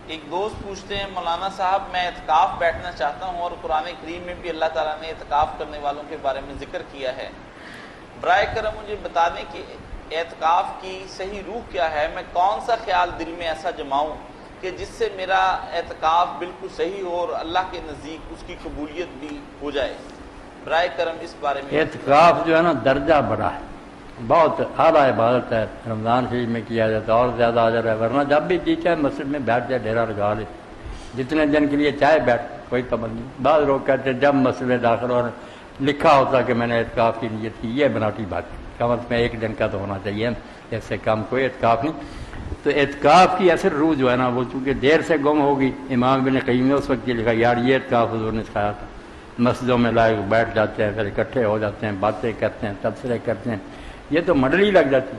ایک دوست پوچھتے ہیں مولانا صاحب میں اعتکاف بیٹھنا چاہتا ہوں اور قرآن کریم میں بھی اللہ تعالیٰ نے اعتکاف کرنے والوں کے بارے میں ذکر کیا ہے، برائے کرم مجھے بتا دیں کہ اعتکاف کی صحیح روح کیا ہے، میں کون سا خیال دل میں ایسا جماؤں کہ جس سے میرا اعتکاف بالکل صحیح ہو اور اللہ کے نزدیک اس کی قبولیت بھی ہو جائے، برائے کرم اس بارے میں۔ اعتکاف جو ہے نا درجہ بڑا ہے، بہت اعلیٰ عبادت ہے، رمضان شریف میں کیا جاتا ہے اور زیادہ اجر ہے، ورنہ جب بھی جی چاہے مسجد میں بیٹھ جائے، ڈیرا لگا لے، جتنے دن کے لیے چاہے بیٹھ، کوئی پابندی نہیں۔ بعض لوگ کہتے ہیں جب مسجد میں داخل اور لکھا ہوتا کہ میں نے اعتکاف کی نیت کی، یہ بناوٹی بات ہے، کم از کم ایک دن کا تو ہونا چاہیے، اس سے کم کوئی اعتکاف نہیں۔ تو اعتکاف کی اثر روح جو ہے نا وہ چونکہ دیر سے گم ہوگی، امام ابن قیم نے اس وقت یہ لکھا یار یہ اعتکاف حضور نے سکھایا تھا، مسجدوں میں لائے بیٹھ جاتے ہیں، پھر اکٹھے ہو جاتے ہیں، باتیں کرتے ہیں، تبصرے کرتے ہیں، یہ تو منڈلی لگ جاتی،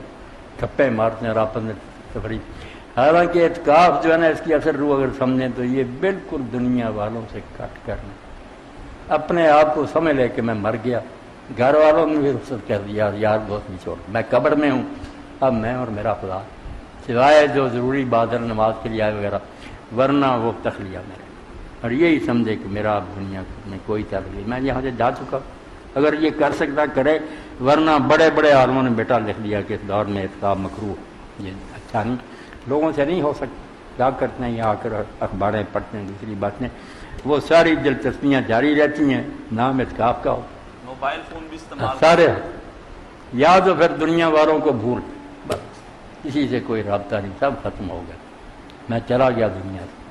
گپے مارتے ہیں، راپن میں تفریح۔ حالانکہ اعتکاف جو ہے نا اس کی اثر روح اگر سمجھیں تو یہ بالکل دنیا والوں سے کٹ کرنا، اپنے آپ کو سمجھ لے کہ میں مر گیا، گھر والوں نے بھی رخصت کر دیا، یار دوست بھی چھوڑ، میں قبر میں ہوں، اب میں اور میرا خدا، سوائے جو ضروری بات ہے نماز کے لیے آئے وغیرہ، ورنہ وہ تخلیہ میرے، اور یہی سمجھے کہ میرا اب دنیا میں کوئی تعلق نہیں، میں یہاں سے جا چکا، اگر یہ کر سکتا کرے، ورنہ بڑے بڑے عالموں نے بیٹا لکھ دیا کہ اس دور میں اعتکاف مکروہ، یہ اچھا نہیں، لوگوں سے نہیں ہو سکتا، کیا کرتے ہیں یہاں آ کر اخباریں پڑھتے ہیں، دوسری باتیں، وہ ساری دلچسپیاں جاری رہتی ہیں، نام اعتکاف کا ہو، موبائل فون بھی استعمال سارے یا تو پھر دنیا والوں کو بھول، بس کسی سے کوئی رابطہ نہیں، سب ختم ہو گیا، میں چلا گیا دنیا سے۔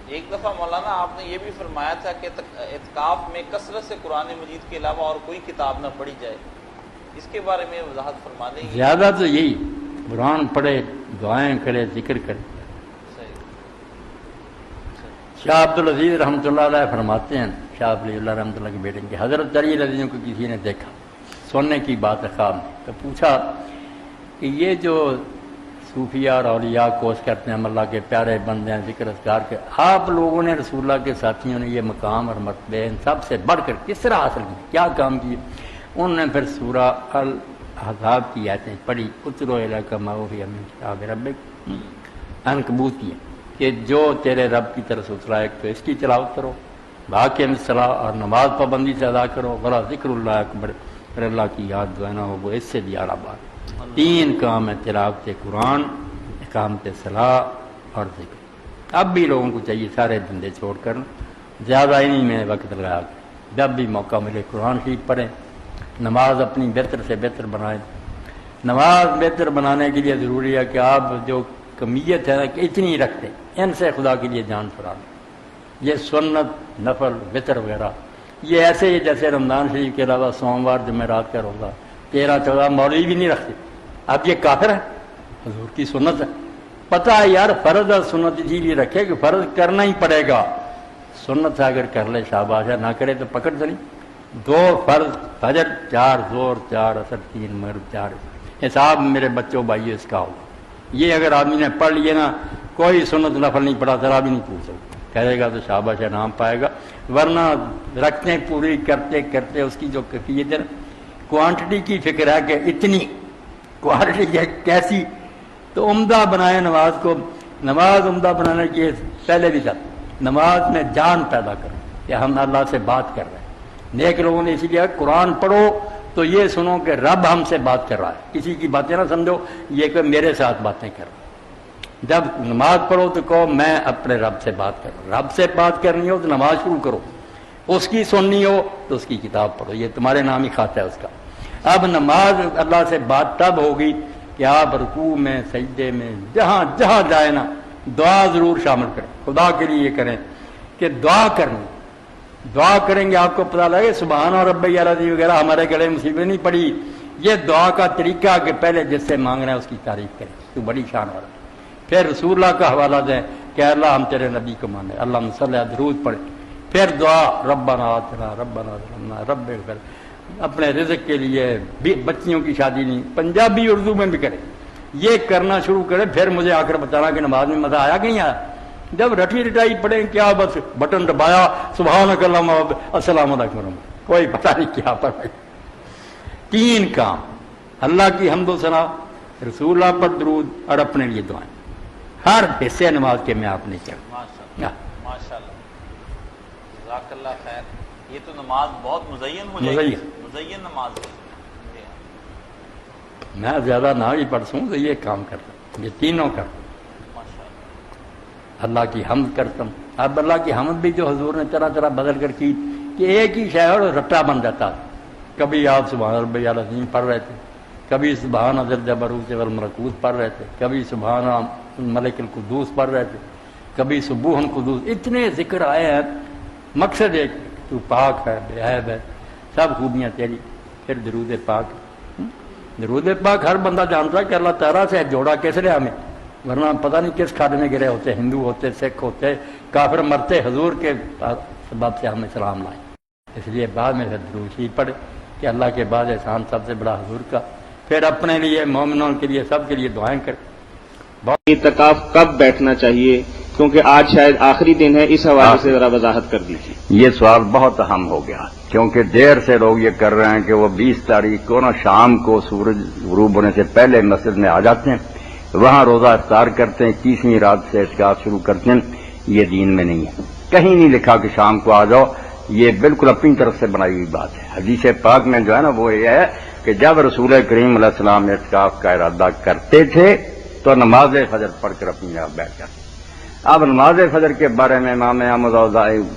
ایک دفعہ مولانا آپ نے یہ بھی فرمایا تھا کہ اعتکاف میں کثرت سے قرآن مجید کے علاوہ اور کوئی کتاب نہ پڑھی جائے، اس کے بارے میں وضاحت فرما دیں گے؟ زیادہ تو یہی قرآن پڑھے، دعائیں کرے، ذکر کرے۔ شاہ عبدالعزیز رحمۃ اللہ علیہ فرماتے ہیں، شاہ ولی اللہ رحمۃ اللہ کے بیٹے کے، حضرت علی رضی اللہ عنہ کو کسی نے دیکھا، سننے کی بات ہے خواب میں، تو پوچھا کہ یہ جو صوفیہ اور اولیاء کوشش کرتے ہیں ہم اللہ کے پیارے بندے ہیں، ذکر اذکار کے، آپ لوگوں نے رسول اللہ کے ساتھیوں نے یہ مقام اور مرتبے ان سب سے بڑھ کر کس طرح حاصل کیا، کیا کام کیے؟ انہوں نے پھر سورہ الاحزاب کی آیتیں پڑھی، اتلو الیک ما اوحی من کتاب ربک، عنکبوت کی، کہ جو تیرے رب کی طرف سے اترا ہے تو اس کی تلاوت کرو، باقیم الصلاۃ، اور نماز پابندی سے ادا کرو، ولا ذکر اللہ اکبر، پھر اللہ کی یاد جو ہے نا وہ اس سے بھی اعلیٰ بات۔ تین کام ہے، تلاوت قرآن، اقامت صلاۃ اور ذکر۔ اب بھی لوگوں کو چاہیے سارے دھندے چھوڑ کر زیادہ انہیں میں وقت لگا، جب بھی موقع ملے قرآن شریف پڑھیں، نماز اپنی بہتر سے بہتر بنائیں۔ نماز بہتر بنانے کے لیے ضروری ہے کہ آپ جو کمیت ہے نا کہ اتنی رکھتے، ان سے خدا کے لیے جان چھڑا لیں۔ یہ سنت، نفل، وطر وغیرہ یہ ایسے ہی جیسے رمضان شریف کے علاوہ سوموار جمعرات کا روزہ 13-14 مولوی بھی نہیں رکھتے، اب یہ کافر ہے، حضور کی سنت ہے، پتہ ہے یار فرض اور سنت اسی لیے رکھے کہ فرض کرنا ہی پڑے گا، سنت ہے اگر کر لے شاباش ہے، نہ کرے تو پکڑ تو نہیں۔ 2 فرض فجر، 4 ظہر، 4 عصر، 3 مغرب، 4 حساب میرے بچوں بھائیو اس کا ہوگا۔ یہ اگر آدمی نے پڑھ لیے نا، کوئی سنت نفل نہیں پڑھا ذرا بھی نہیں پوچھ سکتا، کہے گا تو شاباش ہے، نام پائے گا، ورنہ رکھتے پوری کرتے کرتے اس کی جو کیفیت ہے، کوانٹٹی کی فکر ہے کہ اتنی کوانٹٹی کیسی، تو عمدہ بنائے نماز کو، نماز عمدہ بنانے کے پہلے بھی تھا، نماز میں جان پیدا کرو کہ ہم اللہ سے بات کر رہے ہیں۔ نیک لوگوں نے اسی لیے قرآن پڑھو تو یہ سنو کہ رب ہم سے بات کر رہا ہے، کسی کی باتیں نہ سمجھو یہ کہ میرے ساتھ باتیں کر رہا ہے۔ جب نماز پڑھو تو کہو میں اپنے رب سے بات کر رہا ہوں، رب سے بات کرنی ہو تو نماز شروع کرو، اس کی سننی ہو تو اس کی کتاب پڑھو، یہ تمہارے نام ہی کھاتا ہے اس کا۔ اب نماز اللہ سے بات تب ہوگی کہ آپ رکوع میں، سجدے میں، جہاں جہاں جائے نا دعا ضرور شامل کریں، خدا کے لیے یہ کریں کہ دعا کرنی، دعا کریں گے آپ کو پتہ لگے سبحان ربی العظیم وغیرہ ہمارے گلے مصیبت نہیں پڑی، یہ دعا کا طریقہ کہ پہلے جس سے مانگ رہے ہیں اس کی تعریف کریں، تو بڑی شان والا، پھر رسول اللہ کا حوالہ دیں کہ اللہ ہم تیرے نبی کو مانے، اللہ صلی اللہ درود پڑھیں، پھر دعا ربنا آتنا ربنا ظلمنا رب اغفر، اپنے رزق کے لیے بچیوں کی شادی نہیں، پنجابی اردو میں بھی کریں، یہ کرنا شروع کریں، پھر مجھے آ کر بتانا کہ نماز میں مزہ آیا کہ نہیں آیا۔ جب رٹی رٹائی پڑھیں کیا بس بٹن دبایا سبحانک اللہم السلام علیکم، کوئی پتہ نہیں کیا پر۔ 3 کام، اللہ کی حمد و ثنا، رسول اللہ پر درود اور اپنے لیے دعائیں، ہر حصے نماز کے میں آپ نے کیا۔ ماشاء اللہ، جزاک اللہ خیر۔ یہ تو نماز بہت مزین ہو جائے گی، مزین نماز ہے۔ میں زیادہ نہ ہی پڑھوں تو یہ کام کرتا ہوں، یہ تینوں کرتا ہوں۔ اللہ کی حمد کرتا ہوں۔ اب اللہ کی حمد بھی جو حضور نے طرح طرح بدل کر کی کہ ایک ہی شہر رٹا بن جاتا، کبھی آپ سبحان ربی العظیم پڑھ رہے تھے، کبھی سبحان ذی الجبروت والملکوت پڑھ رہے تھے، کبھی سبحان ملک القدوس پڑھ رہے تھے، کبھی سبوح قدوس، اتنے ذکر آئے ہیں۔ مقصد ایک، تو پاک ہے، بے عیب ہے، سب خوبیاں تیری۔ پھر درود پاک، درود پاک ہر بندہ جانتا ہے کہ اللہ تعالیٰ سے جوڑا کس نے ہمیں، ورنہ پتہ نہیں کس کھانے میں گرے ہوتے، ہندو ہوتے، سکھ ہوتے، کافر مرتے، حضور کے سبب سے ہمیں سلام لائے۔ اس لیے بعد میں درود شریف پڑھے کہ اللہ کے بعد احسان سب سے بڑا حضور کا، پھر اپنے لیے، مومنوں کے لیے، سب کے لیے دعائیں کریں۔ اعتکاف کب بیٹھنا چاہیے؟ کیونکہ آج شاید آخری دن ہے، اس حوالے سے ذرا وضاحت کر دیجیے۔ یہ سوال بہت اہم ہو گیا، کیونکہ دیر سے لوگ یہ کر رہے ہیں کہ وہ 20 تاریخ کو نا شام کو سورج غروب ہونے سے پہلے مسجد میں آ جاتے ہیں، وہاں روزہ افطار کرتے ہیں، 21ویں رات سے اعتکاف شروع کرتے ہیں۔ یہ دین میں نہیں ہے، کہیں نہیں لکھا کہ شام کو آ جاؤ، یہ بالکل اپنی طرف سے بنائی ہوئی بات ہے۔ حدیث پاک میں جو ہے نا وہ یہ ہے کہ جب رسول کریم علیہ السلام اعتکاف کا ارادہ کرتے تھے تو نماز فجر پڑھ کر اپنی جگہ بیٹھ جاتے۔ اب نماز فجر کے بارے میں امام احمد اور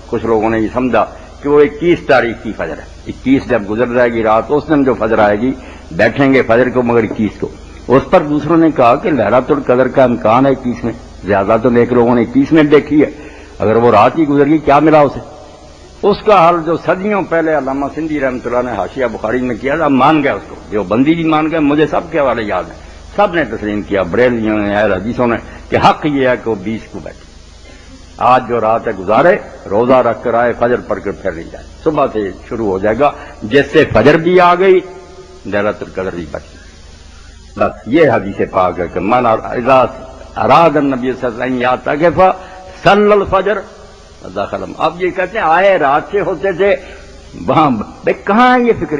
کچھ لوگوں نے یہ سمجھا کہ وہ 21 تاریخ کی فجر ہے، 21 جب گزر جائے گی رات، اس دن جو فجر آئے گی بیٹھیں گے فجر کو، مگر 21 کو۔ اس پر دوسروں نے کہا کہ لیلۃ القدر کا امکان ہے 21 میں، زیادہ تو نیک لوگوں نے 21 میں دیکھی ہے، اگر وہ رات ہی گزر گئی کیا ملا اسے؟ اس کا حل جو صدیوں پہلے علامہ سندھی رحمۃ اللہ نے حاشیہ بخاری میں کیا تھا، مان گئے اس کو، جو بندی بھی مان گئے، مجھے سب کے حوالے یاد ہیں، سب نے تسلیم کیا، بریلویوں نے، اہل حدیثوں نے، کہ حق یہ ہے کہ وہ 20 کو بیٹھے، آج جو رات ہے گزارے، روزہ رکھ کر آئے، فجر پڑھ کر پھر نہیں جائے، صبح سے شروع ہو جائے گا، جس سے فجر بھی آ گئی، لیلۃ القدر بھی بچ گئی۔ بس یہ حدیث پاک ہے کہ من اذا اراد النبی صلی اللہ علیہ وسلم یعتکف صلی الفجر داخل۔ اب یہ کہتے ہیں آئے رات سے ہوتے تھے وہاں، بھائی کہاں ہے یہ فکر؟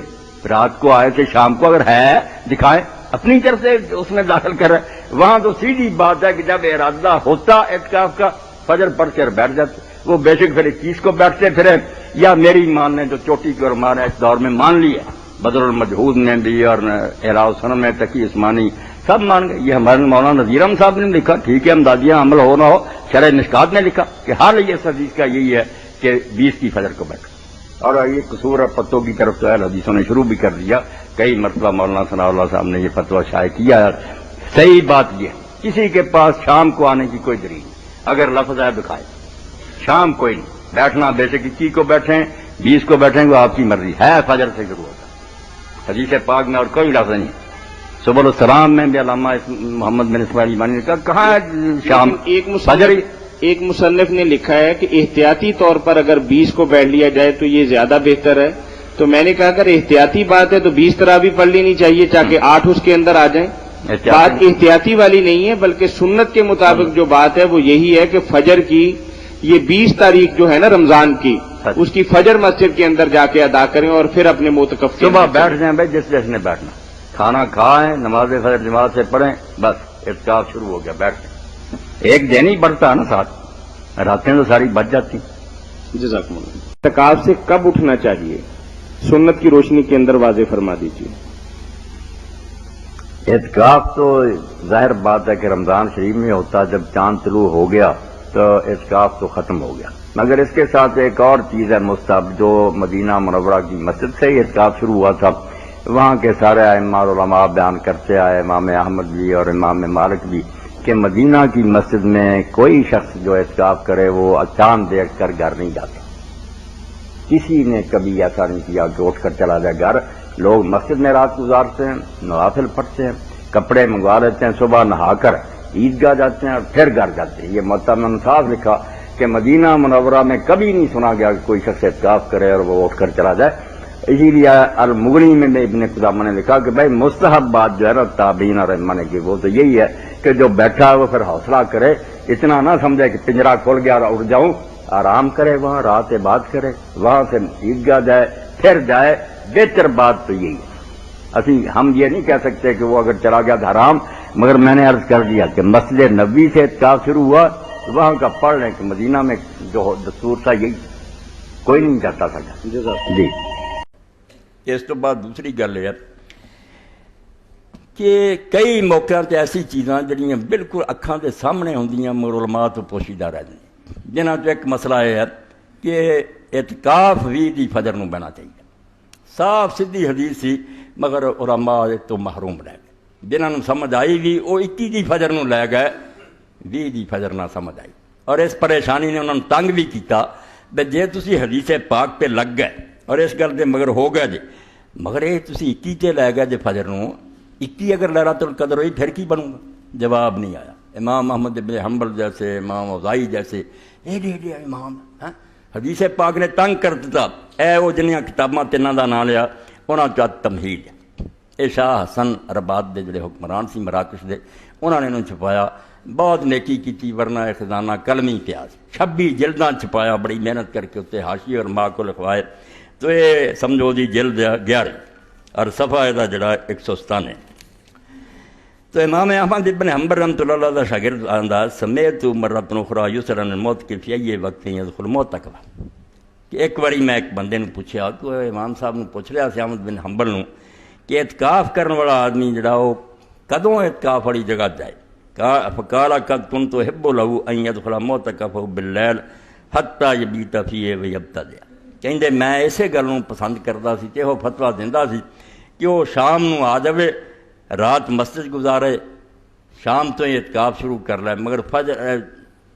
رات کو آئے تھے، شام کو اگر ہے دکھائیں، اپنی طرف سے اس میں داخل کر رہے۔ وہاں تو سیدھی بات ہے کہ جب ارادہ ہوتا اعتکاف کا، فجر پڑھ کر بیٹھ جاتے، وہ بے شک پھر 21 کو بیٹھتے پھرے، یا میری مان نے جو چوٹی کی اور مانا اس دور میں مان لی ہے، بدر المجہود نے بھی اور احراء السنن میں تقی عثمانی سب مان گئے۔ یہ ہمارے مولانا نذیر احمد صاحب نے لکھا، ٹھیک ہے امدادیہ عمل ہو نہ ہو، شرح مشکات نے لکھا کہ حال یہ حدیث کا یہی ہے کہ 20 کی فجر کو بیٹھو۔ اور یہ قصور اور پتوں کی طرف سے اہل حدیثوں نے شروع بھی کر دیا، کئی مرتبہ مولانا ثناء اللہ صاحب نے یہ فتویٰ شائع کیا ہے۔ صحیح بات یہ ہے، کسی کے پاس شام کو آنے کی کوئی دلیل نہیں، اگر لفظ ہے دکھائے، شام کوئی نہیں بیٹھنا، بے شک 21 کو بیٹھیں 20 کو بیٹھیں وہ آپ کی مرضی ہے، فجر سے شروع ہوتا ہے۔ حدیث پاک میں اور کوئی لفظ نہیں۔ سبل السلام میں بھی علامہ محمد بن اسماعیل ایمانی نے کہا کہاں ہے شام، فجر ہی۔ ایک مصنف نے لکھا ہے کہ احتیاطی طور پر اگر 20 کو بیٹھ لیا جائے تو یہ زیادہ بہتر ہے، تو میں نے کہا اگر احتیاطی بات ہے تو 20 تراویح بھی پڑھ لینی چاہیے تاکہ 8 اس کے اندر آ جائیں۔ بات احتیاطی والی نہیں ہے، بلکہ سنت کے مطابق جو بات ہے وہ یہی ہے کہ فجر کی یہ 20 تاریخ جو ہے نا رمضان کی، اس کی فجر مسجد کے اندر جا کے ادا کریں اور پھر اپنے معتکف صبح بیٹھ جائیں بھائی، جس نے بیٹھنا، کھانا کھائیں، نماز فجر جماعت سے پڑھیں، بس اعتکاف شروع ہو گیا، بیٹھ جائیں۔ ایک دن ہی بڑھتا ہے نا، ساتھ راتیں تو ساری بچ جاتی۔ جزاکم اللہ۔ اعتکاف سے کب اٹھنا چاہیے، سنت کی روشنی کے اندر واضح فرما دیجیے۔ اعتکاف تو ظاہر بات ہے کہ رمضان شریف میں ہوتا، جب چاند طلوع ہو گیا تو اعتکاف تو ختم ہو گیا، مگر اس کے ساتھ ایک اور چیز ہے مستحب، جو مدینہ منورہ کی مسجد سے ہی اعتکاف شروع ہوا تھا، وہاں کے سارے ائمہ اور علماء بیان کرتے آئے، امام احمد بھی اور امام مالک بھی، کہ مدینہ کی مسجد میں کوئی شخص جو اعتکاف کرے وہ چاند دیکھ کر گھر نہیں جاتا۔ کسی نے کبھی ایسا نہیں کیا کہ اٹھ کر چلا جائے گھر، لوگ مسجد میں رات گزارتے ہیں، نوافل پڑھتے ہیں، کپڑے منگوا لیتے ہیں، صبح نہا کر عیدگاہ جاتے ہیں اور پھر گھر جاتے ہیں۔ یہ متمم صاحب لکھا کہ مدینہ منورہ میں کبھی نہیں سنا گیا کہ کوئی شخص اعتکاف کرے اور وہ اٹھ کر چلا جائے۔ اسی لیے المغنی میں ابن قدامہ نے لکھا کہ بھائی مستحب بات جو ہے نا تابعین اور ائمہ نے کی، وہ تو یہی ہے کہ جو بیٹھا ہے وہ پھر حوصلہ کرے، اتنا نہ سمجھے کہ پنجرا کھول گیا اور اٹھ جاؤں، آرام کرے، وہاں رات عبادت کرے، وہاں سے عیدگاہ جائے پھر جائے، بہتر بات تو یہی ہے۔ ہم یہ نہیں کہہ سکتے کہ وہ اگر چلا گیا تو حرام، مگر میں نے عرض کر دیا کہ مسجد نبوی سے اعتکاف شروع ہوا، وہاں کا پڑھ لیں کہ مدینہ میں جو دستور تھا یہی، کوئی نہیں جاتا تھا جی۔ اس تو بعد دوسری گل ہے کہ کئی موقعوں تے ایسی چیزاں جڑیاں بالکل اکھاں دے سامنے ہوندیاں مگر علماء تو پوشیدہ رہندیاں، جنہاں چ ایک مسئلہ ہے کہ اعتکاف بھی دی فجر نوں بہنا چاہیے۔ صاف سیدھی حدیث سی مگر علماء تو محروم رہ گئے، جنہاں نوں سمجھ آئی بھی وہ 21 دی فجر نوں لے گئے، 20 دی فجر نہ سمجھ آئی، اور اس پریشانی نے انہوں نے تنگ بھی کیتا کہ جے تسی حدیث پاک پہ لگ گئے اور اس گل دے مگر ہو گئے جے، مگر یہ تسی 21 تے لے گئے جے فجر نوں، 21 اگر لیلۃ القدر ہوئی پھر کی بنوں گا؟ جواب نہیں آیا۔ امام احمد بن حنبل جیسے، امام اوزائی جیسے ایڈے امام حدیث پاک نے تنگ کر دیتا، اے وہ جنیاں کتاباں تیناں دا نام لیا انہاں چا تمہید ہے۔ اے شاہ حسن رباط دے جڑے حکمران سی مراکش دے، انہاں نے انہوں چھپایا، بہت نیکی کیتی، ورنہ اے خزانہ کلمی پیاز 26 جلداں چھپایا، بڑی محنت کر کے اتنے حاشی اور ماں کو لکھوائے، تو یہ سمجھو جی جلد 11 اور صفحہ دا جڑا 197۔ تو امام احمد بن حنبل رحمۃ اللہ علیہ دا شاگرد آندا سمیت مرۃ اخری یسرا الموت کے فی ای وقت یدخل الموت تک، کہ ایک باری میں ایک بندے نے پوچھا، تو امام صاحب نے پوچھ رہا سی احمد بن حنبل نوں کہ اعتکاف کرنے والا آدمی جڑا وہ کدوں اعتکاف والی جگہ جائے؟ فقال قد كنت احب له ان يدخل موتك بالليل حتى يبيت فيه ويبتدع، کہندے میں اسے گل نوں پسند کردا سی تے وہ فتویٰ دیندا سی کہ وہ شام نوں آ جاوے، رات مسجد گزارے، شام تو ہی اعتکاف شروع کر لے، مگر فجر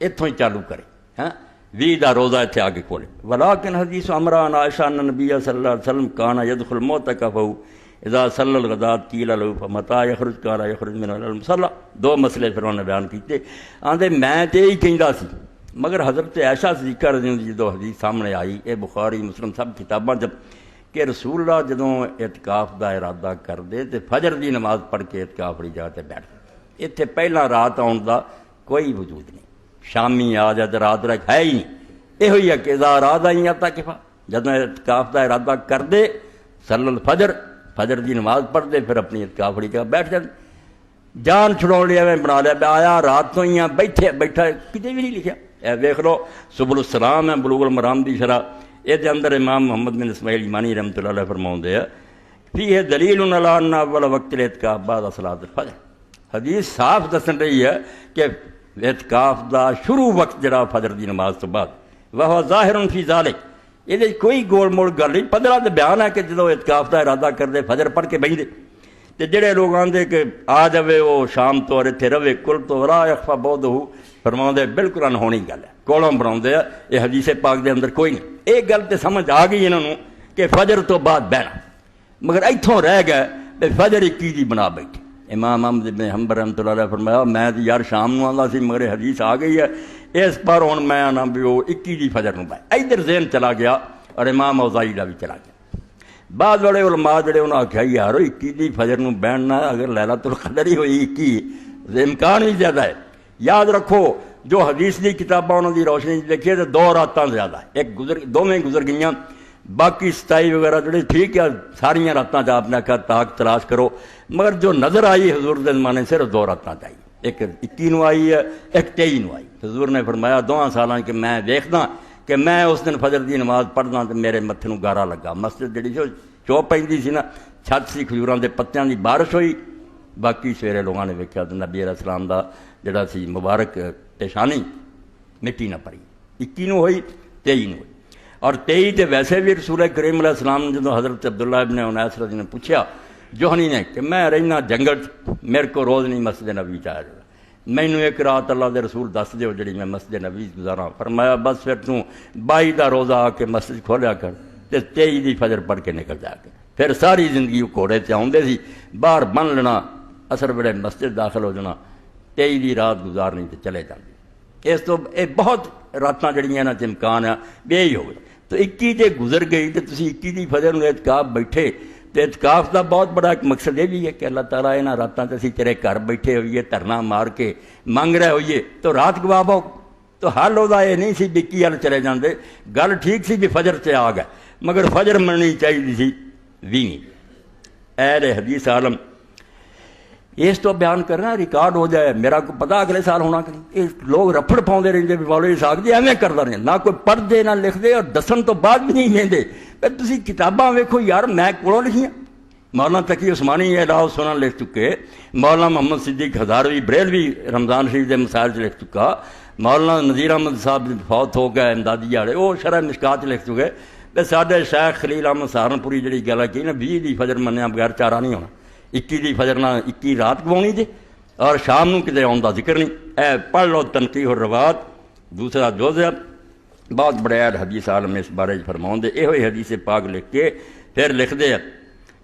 اتوں ہی چالو کرے، ہاں 20 دا روزہ اتنے آ کے کھولے۔ ولكن حدیث عمران عائشہ ان نبی صلی اللہ علیہ وسلم کان يدخل موتقفه اذا صلی الغداۃ قیل له فمتى یخرج قال یخرج من المصلی۔ دو مسئلے پھر انہوں نے بیان کیتے، آندے میں تے ہی کہندا سی، مگر حضرت عائشہ صدیقہ رضی اللہ عنہا جدو حدیث سامنے آئی، اے بخاری مسلم سب کتاباں جب کہ رسول اللہ جدوں اعتکاف دا ارادہ کر دے تے فجر دی نماز پڑھ کے اعتکاف والی جگہ تے بیٹھ دے، اتنے پہلا رات آن دا کوئی وجود نہیں، شامی آ جائے تو رات رکھ ہے ہی نہیں، یہ ہوئی ہے کہ اذا اراد ان یعتکف، جدوں اعتکاف دا ارادہ کر دے صلی الفجر، فجر دی نماز پڑھ دے، پھر اپنی اعتکاف والی جگہ بیٹھ جائے، جان چھڑاؤ لیا میں بنا لیا آیا رات تو ہی بیٹھا کتے بھی نہیں لکھا، اے دیکھ لو سبل السلام ہے بلوغ المرام دی شرح، یہ اندر امام محمد بن اسماعیل ایمانی رحمۃ اللہ علیہ فرماؤندے ہیں فیہ دلیل علی ان اول وقت الاعتکاف بعد صلاۃ الفجر، حدیث صاف دسن رہی ہے کہ اعتکاف دا شروع وقت جڑا فجر دی نماز تو بعد، وہ ظاہر فی ذالک، یہ کوئی گول موڑ گل نہیں، 15 دے بیان ہے کہ جدو اعتکاف دا ارادہ کر دے فجر پڑھ کے بہی دے، تے جڑے لوگ آندے کہ آ جاوے وہ شام تو اور اتنے رہے کل تو لا یخفی بعدہ، فرماؤندے بالکل انہونی گل ہے، کولوں بناؤندے یہ حدیث پاک دے اندر کوئی نہیں، ایک گل تے سمجھ آ گئی انہوں نے کہ فجر تو بعد بہنا، مگر ایتھوں رہ گئے کہ فجر 21 دی بنا بیٹھے۔ امام احمد بن حنبل رحمۃ اللہ علیہ فرمایا میں تو یار شام نو آندا سی مگر حدیث آ گئی ہے اس پر ہن میں آنا بھی وہ 21 دی فجر نو پائے، ادھر ذہن چلا گیا اور امام اوزائی دا بھی چلا گیا۔ بعد والے علماء جڑے انہوں نے آخیا یار 21 دی فجر نو بہننا اگر لیلۃ القدر ہی ہوئی 21 امکان بھی زیادہ ہے، یاد رکھو جو حدیث دی کتاباں انہوں دی روشنی دیکھیے تو 2 راتاں زیادہ ہے، ایک دونیں گزر گئیاں، باقی 27 وغیرہ جڑے ٹھیک ہے ساریاں راتاں جا اپنے کا تاک تلاش کرو، مگر جو نظر آئی حضور دے زمانے صرف 2 راتاں چاہیے، ایک 21 نو آئی ہے ایک 23 نو آئی۔ حضور نے فرمایا 2 سالاں کہ میں دیکھدا کہ میں اس دن فجر دی نماز پڑھدا تو میرے متھے نو گارا لگا، مسجد جڑی سی چو پیندی سی نا، چھت سی کھجوراں دے پتیاں دی بارش ہوئی، باقی سویرے لوگاں نے ویکھیا تو نبی علیہ السلام دا جڑا سی مبارک پیشانی مٹی نہ پڑی، 21 نو ہوئی 23 نو ہوئی، اور 23 تے ویسے بھی رسول کریم علیہ السلام نے جدو حضرت عبداللہ ابن انیس رضی نے پوچھا جوہنی نے کہ میں رہنا جنگل میرے کو روز نہیں مسجد نبی چاہیا جاتا، مینوں ایک رات اللہ دے رسول دس دیو جڑی میں مسجد نبی گزاراں، فرمایا بس پھر تو 22 دا روزہ آ کے مسجد کھولیا کر تے 23 دی فجر پڑھ کے نکل جایا کر، پھر ساری زندگی گھوڑے تے آؤندے سی، باہر بن لینا، اثر ویلے مسجد داخل ہو جانا، 23 دی رات گزارنی تے چلے جاندے، اس تو یہ بہت راتاں جڑیاں نہ امکان ہے بے ہی ہوئے، تو 21 تے گزر گئی تو تسی 21 دی فجر نو اعتکاف بیٹھے، تو اعتکاف دا بہت بڑا ایک مقصد یہ بھی ہے کہ اللہ تعالیٰ یہاں راتاں تے اسی تیرے گھر بیٹھے ہوئیے دھرنا مار کے منگ رہے ہوئیے تو رات گوا پاؤ، تو حل وہ یہ نہیں سی 21 وال چلے جاندے، گل ٹھیک سی بھی فجر سے آ گئے، مگر فجر مننی چاہیے سی 20، اہل حدیث عالم اس تو بیان کرنا ریکارڈ ہو جائے، میرا کو پتا اگلے سال ہونا کہ یہ لوگ رفڑ پاؤں رہتے بھی مولوی صاحب جی ایویں کرتا رہے، نہ کوئی پڑھ دے نہ لکھ دے اور دسن تو بعد بھی نہیں لیندے۔ تسی کتاباں ویکھو یار، میں کولوں لکھیاں، مولانا تقی عثمانی الہ سنن لکھ چکے، مولانا محمد صدیق ہزاروی بریلوی رمضان شریف کے مسائل سے لکھ چکا، مولانا نذیر احمد صاحب فوت ہو گئے امدادی والے، وہ شرح مشکات لکھ چکے۔ تے ساڈے شیخ خلیل احمد سہارنپوری جڑی گل کی نا 20 دی فجر منیا بغیر چارہ نہیں ہونا، 21 دی فجر نہ 21 رات گواؤنی جی، اور شام نو کتے آن دا ذکر نہیں۔ اے پڑھ لو تنقیح الروات دوسرا جز ہے، بہت بڑے اہل حدیث عالم اس بارے فرماؤں دے، یہ ہوئی حدیث پاک لکھ کے پھر لکھ دے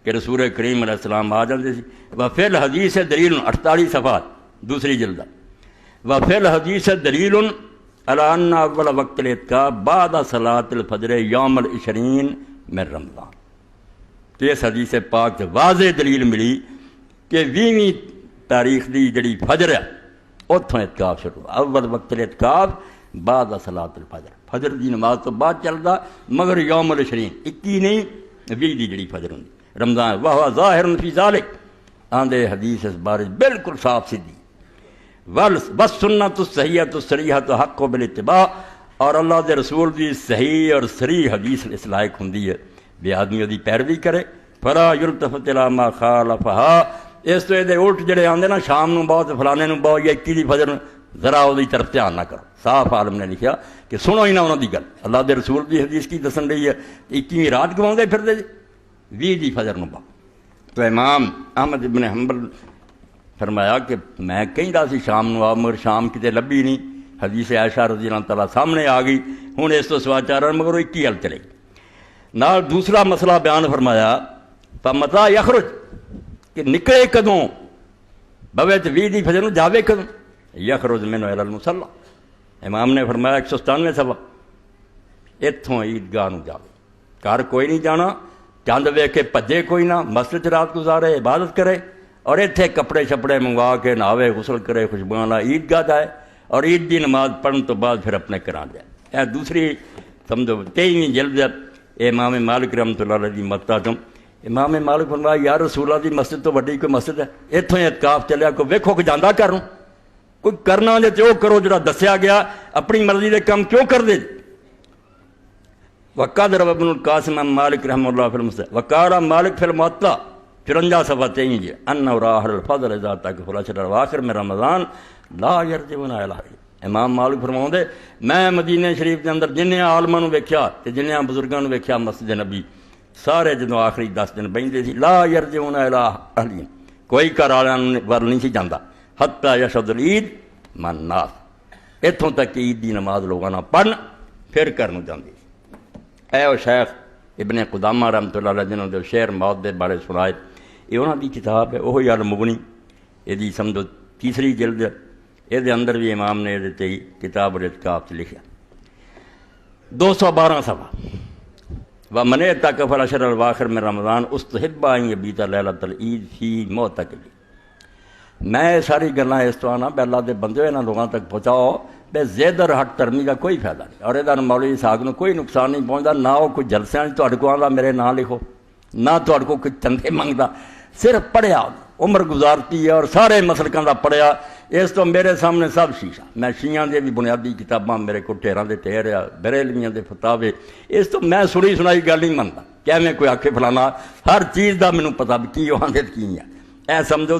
کہ رسول کریم علیہ السلام آ جاندے سی۔ وفی الحدیث دلیل 48 صفحات دوسری جلد، وفی الحدیث دلیل علی ان اول وقت الاعتکاف بعد صلاۃ الفجر یوم العشرین من رمضان۔ تو اس حدیث پاک سے واضح دلیل ملی کہ 20ویں تاریخ دی جڑی فجر ہے اتوں اعتکاف شروع، اول وقت الاعتکاف بعد صلاۃ الفجر، فجر دی نماز تو بعد چلدا، مگر یوم العشرین 21 نہیں 20 دی جڑی فجر ہوندی رمضان۔ وہ ظاہر فی ذالک، آندے حدیث اس بارے بالکل صاف سیدھی، بس سنت الصحیحۃ الصریحۃ حق بالاتباع، اور اللہ دے رسول دی صحیح اور صریح حدیث اس لائق ہوندی ہے بھی آدمی دی پیروی کرے۔ فلا یلتفت الی ما خالفہا، اس تو یہ الٹ جڑے آندے نا شام نو بہت فلانے نو بہت یا 21 دی فجر ذرا وہ طرف دھیان نہ کرو۔ صاف عالم نے لکھا کہ سنو ہی نہ انہوں دی گل، اللہ دے رسول دی حدیث کی دسن رہی ہے 21ویں رات گواؤں پھر دے 20 دی فجر نو بہت۔ تو امام احمد ابن حنبل فرمایا کہ میں کہیں دا سی شام نو آ، مگر شام کتے لبھی نہیں، حدیث عائشہ رضی اللہ تعالیٰ سامنے آ گئی، ہوں اس تو سوا چار مگر وہ 21 ہل چلے گی۔ نال دوسرا مسئلہ بیان فرمایا فمتا یخرج، کہ نکلے کدوں بوے 20 دی فجر نو جاوے کدوں، یخرج منہ الی المصلی، امام نے فرمایا 197 صفحہ، اتوں عیدگاہ نو جاوے، گھر کوئی نہیں جانا، چند ویکھ کے بھجے کوئی نہ، مسجد رات گزارے عبادت کرے، اور اتنے کپڑے شپڑے منگوا کے نہاوے غسل کرے خوشبو لا عیدگاہ جائے، اور عید کی نماز پڑھنے تو بعد پھر اپنے گھر جائے۔ یہ دوسری سمجھو 23ویں جلد امام مالک رحمۃ اللہ علیہ دی متعدم، امام مالک فرمایا یا رسول اللہ دی مسجد تو وڈی کوئی مسجد ہے، اتوں ہی اعتکاف چلیا، کوئی ویکھو کہ جانا کروں، کوئی کرنا جے تو کرو جڑا دسیا گیا، اپنی مرضی دے کام کیوں کر دے۔ وقد روى ابن القاسم عن مالک رحمہ اللہ فی المسجد وقال مالک فی الموطا 54 صفحہ 23 جی انہ راہ الفضل اذا تک فلاشر اواخر میں رمضان لا یرجعون الی الحج۔ امام مالک فرماؤں دے میں مدینہ شریف کے اندر جنہیں عالماں ویکھیا تے جنہیں بزرگاں ویکھیا مسجد نبی سارے جدوں آخری 10 دن بہندے سی لا یرجعون الی اہلہم، کوئی گھر والوں ور نہیں سی جاندا، حتی یشہد العید من الناس، اتوں تک کہ عید دی نماز لوگاں نہ پڑھن پھر گھر نوں جاندے۔ اے او شیخ ابن قدامہ رحمۃ اللہ علیہ جنہوں نے شعر موت دے بارے سنائے، یہ انہوں دی کتاب ہے وہی المغنی، یہ سمجھو تیسری جلد ہے، یہ اندر بھی امام نے یہ کتاب الاعتکاف سے لکھا 212 صفحہ۔ ومن اعتکف العشر الاواخر من رمضان استحب ان یبیت لیلۃ العید فی معتکف۔ میں ساری گلاں اس طرح نہ بے اللہ دے بندے انہاں لوگاں تک پہنچاؤ بے زید اور ہٹ ترمی کا کوئی فائدہ نہیں، اور یہ مولوی صاحب کو کوئی نقصان نہیں پہنچتا، نہ وہ کوئی جلسے تھوڑے کو آتا میرے نام لکھو، نہ تھوڑے کو کوئی چندے منگتا، صرف پڑھیا عمر گزارتی ہے اور سارے مسلکاں دا پڑھیا۔ اس تو میرے سامنے سب شیشہ، میں شیعہ دے بھی بنیادی کتاباں میرے کو ٹھیراں دے ٹھہر آ، بریلویاں دے فتاوے، اس تو میں سنی سنائی گل نہیں منتا، کیا میں کوئی آکھے فلانا، ہر چیز دا مینوں پتہ بھی کی آندے کی ہے۔ اے سمجھو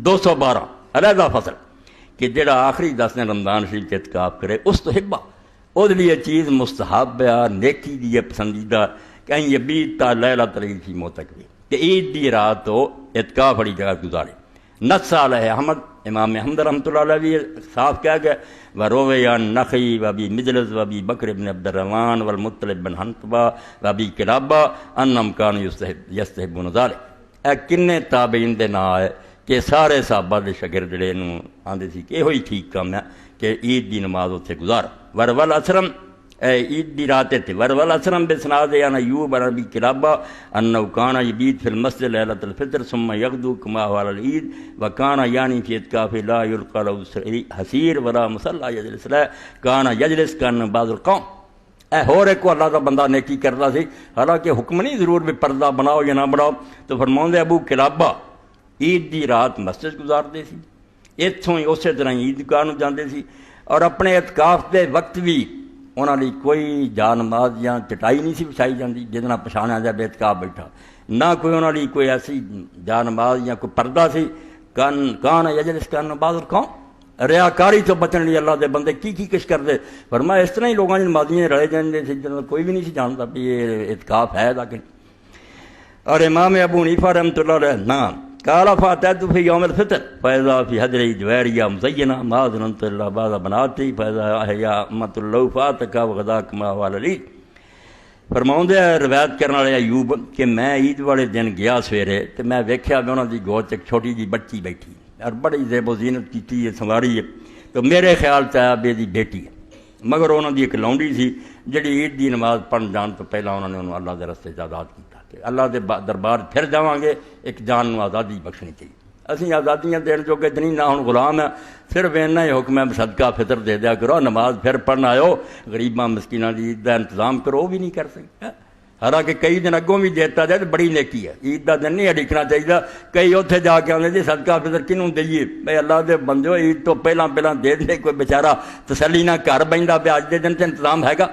212 علیحدہ فصل کہ جڑا آخری 10 دن رمضان شریف کے اعتکاف کرے اس تو حبہ وہ لیے چیز مستحب ہے، نیکی دی ہے، پسندیدہ کہ یہ بیت لیلۃ العید فی معتکف، کہ عید دی رات تو اعتکاف والی جگہ گزارے۔ نص علیہ احمد، امام احمد رحمۃ اللہ علیہ بھی صاف کیا گیا وروی عن نخعی وابی مجلس وابی بکر بن عبد الرحمن والمطلب بن حنطبہ وابی کلابہ انہم کانوا یستحبون ذلک۔ اے کنے تابعین دے نا ہے کہ سارے صحابہ دے شاگرد جڑے نوں آندے سی کہ یہ ٹھیک کام ہے کہ عید دی نماز اتنے گزار۔ ورول اسرم عید دی رات تھے ورول اسرم بسناد عن ایوب عن ابی کلابہ انہ کان یبیت فی المسجد لیلۃ الفطر ثم یغدو کما هو علی العید وکان یعنی فی اعتکاف لا یلقى له حسیر ولا مصلی یجلس له کان یجلس کان بعض القوم۔ اے ہور ایک اللہ دا بندہ نیکی کرتا سی، حالانکہ حکم نہیں ضرور بھی پردہ بناؤ یا نہ بناؤ، تو فرماؤں ابو کلابہ عید دی رات مسجد گزارتے سی، اتوں ہی اسی طرح عیدگاہ نوں جاندے سی، اور اپنے اعتکاف دے وقت بھی انہاں لئی کوئی جا نماز یا چٹائی نہیں سی بچھائی جاندی جہدے نال پچھاڑیا جائے بے اعتکاف بیٹھا، نہ کوئی انہاں لئی کوئی ایسی جا نماز یا کوئی پردہ سی۔ کان یجلس کان بعض القوم، ریاکاری تو بچن لیے اللہ دے بندے کی کچھ کرتے، فرمایا اس طرح ہی لوگوں نے نمازیاں رلے جاندے سی جنہاں کوئی بھی نہیں سی جانتا بھی یہ اعتکاف ہے لیکن۔ اور امام ابو حنیفہ رحمۃ اللہ علیہ نام قال فاتحت فی یوم الفطر فاذا فی حجری جویریہ مزینہ ما ظننت الا بعض بناتی فاذا احیا امۃ اللہ فاتکا وغداک ما والی۔ فرماؤں روایت کرنے والے ایوب کہ میں عید والے دن گیا سویرے تو میں ویکھیا بھی انہوں دی گود ایک چھوٹی جی بچی بیٹھی اور بڑی زیب و زینت کی ہے، سنواری ہے، تو میرے خیال چاہیا بھی دی بیٹی ہے، مگر انہوں دی ایک لونڈی سی جڑی عید دی نماز پڑھن جان تو پہلا انہوں نے انہوں اللہ دے رستے آزاد کیتا کہ اللہ دے دربار پھر جاواں گے، ایک جان نو آزادی بخشنی چاہیے۔ اسی آزادیاں دین جو کہ نہیں نہ ہن غلام ہے، صرف اینا ہی حکم ہے صدقہ فطر دے دیا کرو، نماز پھر پڑھنا آؤ، غریباں مسکیناں دی عید دا انتظام کرو، وہ بھی نہیں کر سکتے، حالانکہ کئی دن اگوں بھی دیتا جائے تو بڑی نیکی ہے، عید دا دن نہیں اڈکنا چاہیے۔ کئی اتنے جا کے آتے جی صدقہ فطر کنوں دئیے، بھائی اللہ دے بندو عید تو پہلا دے دے، کوئی بیچارہ تسلی نہ گھر بہندا پہ اج دے دن تے انتظام ہے گا،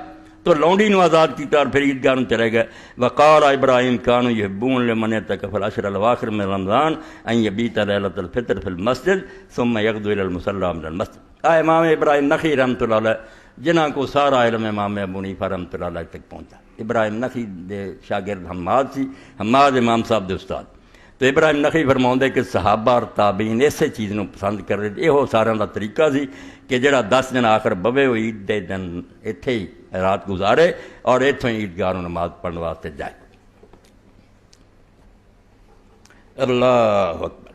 تو لونڈی نو آزاد کیتا اور پھر عیدگاہ نو چلے گئے۔ وقال ابراہیم کانوا یحبون لمن اعتکف العشر الاواخر من رمضان ان یبیت لیلۃ الفطر فی المسجد ثم یغدو الی المصلی من المسجد۔ امام ابراہیم نخعی رحمۃ اللہ علیہ جنہاں کو سارا علم امام ابو حنیفہ رحمۃ اللہ علیہ تک پہنچا، ابراہیم نخعی دے شاگرد حماد سی، حماد امام صاحب دے استاد، تو ابراہیم نخعی فرماؤندے کہ صحابہ اور تابعین اسے چیز نو پسند کر رہے، یہ سارا دا طریقہ سی کہ جڑا 10 دن آخر بوے وہ عید دے دن اتھے ہی رات گزارے اور اتوں ہی عیدگاہ نماز پڑھنے واسطے جائے۔ اللہ اکبر۔